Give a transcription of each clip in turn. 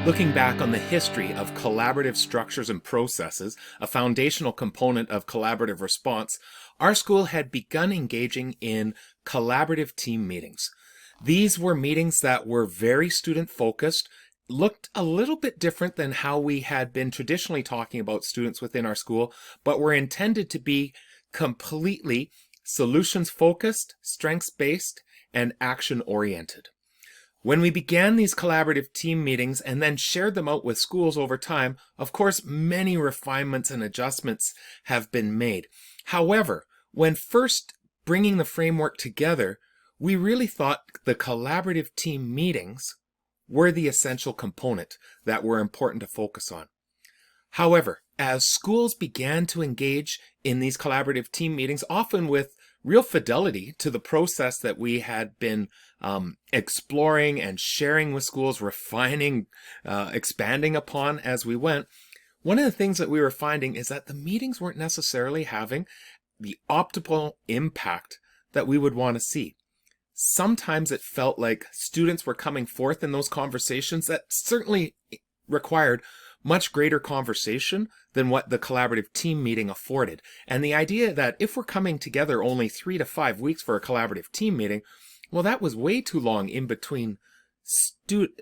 Looking back on the history of collaborative structures and processes, a foundational component of collaborative response, our school had begun engaging in collaborative team meetings. These were meetings that were very student-focused, looked a little bit different than how we had been traditionally talking about students within our school, but were intended to be completely solutions-focused, strengths-based, and action-oriented. When we began these collaborative team meetings and then shared them out with schools over time, of course, many refinements and adjustments have been made. However, when first bringing the framework together, we really thought the collaborative team meetings were the essential component that were important to focus on. However, as schools began to engage in these collaborative team meetings, often with real fidelity to the process that we had been exploring and sharing with schools, refining, expanding upon as we went, one of the things that we were finding is that the meetings weren't necessarily having the optimal impact that we would want to see. Sometimes it felt like students were coming forth in those conversations that certainly required much greater conversation than what the collaborative team meeting afforded. And the idea that if we're coming together only 3 to 5 weeks for a collaborative team meeting, well, that was way too long in between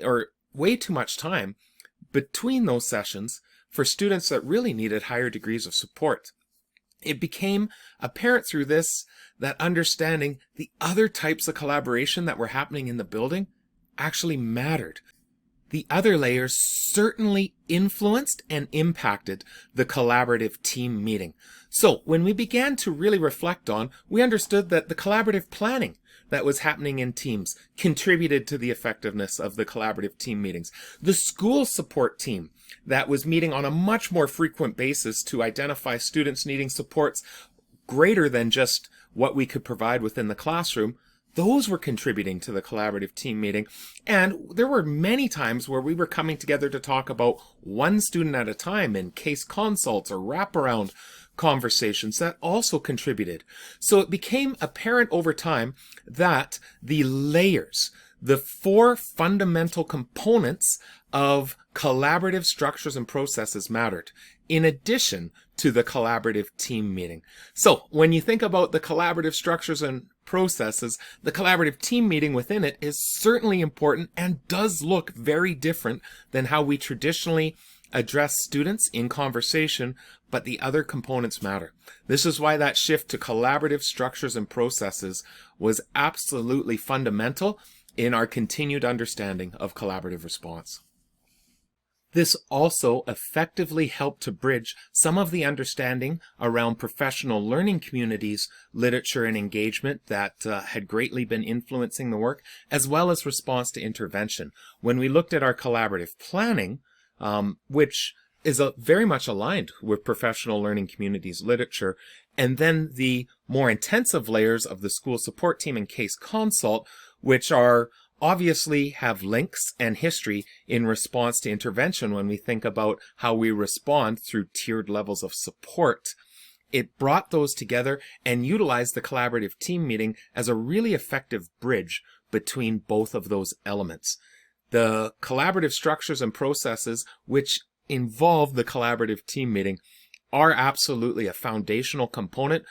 or way too much time between those sessions for students that really needed higher degrees of support. It became apparent through this that understanding the other types of collaboration that were happening in the building actually mattered. The other layers certainly influenced and impacted the collaborative team meeting. So when we began to really reflect on, we understood that the collaborative planning that was happening in teams contributed to the effectiveness of the collaborative team meetings. The school support team that was meeting on a much more frequent basis to identify students needing supports greater than just what we could provide within the classroom, those were contributing to the collaborative team meeting. And there were many times where we were coming together to talk about one student at a time in case consults or wraparound conversations that also contributed. So it became apparent over time that the layers, the 4 fundamental components of collaborative structures and processes mattered, in addition to the collaborative team meeting. So when you think about the collaborative structures and processes, the collaborative team meeting within it is certainly important and does look very different than how we traditionally address students in conversation, but the other components matter. This is why that shift to collaborative structures and processes was absolutely fundamental in our continued understanding of collaborative response. This also effectively helped to bridge some of the understanding around professional learning communities, literature and engagement that had greatly been influencing the work, as well as response to intervention. When we looked at our collaborative planning, which is very much aligned with professional learning communities literature, and then the more intensive layers of the school support team and case consult, which are obviously have links and history in response to intervention when we think about how we respond through tiered levels of support. It brought those together and utilized the collaborative team meeting as a really effective bridge between both of those elements. The collaborative structures and processes which involve the collaborative team meeting are absolutely a foundational component,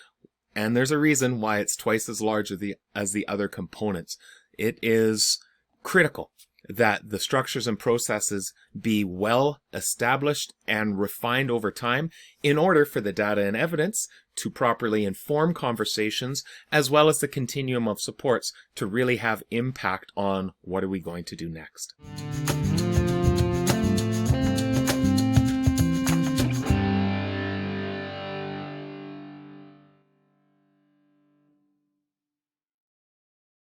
and there's a reason why it's twice as large as the other components. It is critical that the structures and processes be well established and refined over time in order for the data and evidence to properly inform conversations, as well as the continuum of supports to really have impact on what are we going to do next.